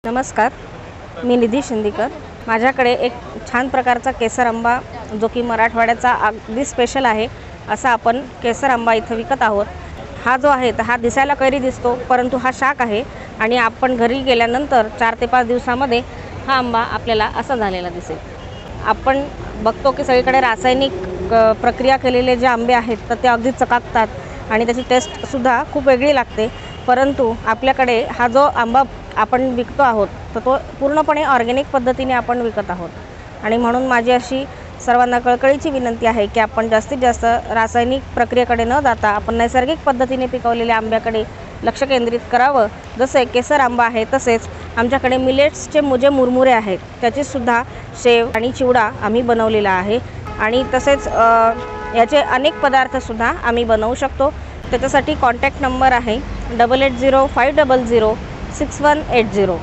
नमस्कार, मी निधी शिंदीकर। माझ्याकडे एक छान प्रकारचा केसर आंबा जो की मराठवाड्याचा अगदी स्पेशल आहे असा आपण केसर आंबा इथं विकत आहोत। हा जो आहे हा दिसायला कैरी दिसतो, परंतु हा शाक आहे आणि आपण घरी गेल्यानंतर 4 ते 5 दिवसांमध्ये हा आंबा आपल्याला असा झालेला दिसेल। आपण बघतो की सगळीकडे रासायनिक प्रक्रिया केलेले जे आंबे आहेत तर ते अगदी चकाकतात आणि त्याची टेस्टसुद्धा खूप वेगळी लागते, परंतु आपल्याकडे हा जो आंबा आपण विकतो आहोत तर तो पूर्णपणे ऑर्गॅनिक पद्धतीने आपण विकत आहोत। आणि म्हणून माझी अशी सर्वांना कळकळीची विनंती आहे की आपण जास्तीत जास्त रासायनिक प्रक्रियेकडे न जाता आपण नैसर्गिक पद्धतीने पिकवलेल्या आंब्याकडे लक्ष केंद्रित करावं। जसे केसर आंबा आहे तसेच आमच्याकडे मिलेट्सचे जे मुरमुरे आहेत त्याचीसुद्धा शेव आणि चिवडा आम्ही बनवलेला आहे आणि तसेच याचे अनेक पदार्थसुद्धा आम्ही बनवू शकतो। त्याच्यासाठी कॉन्टॅक्ट नंबर आहे 8805006180।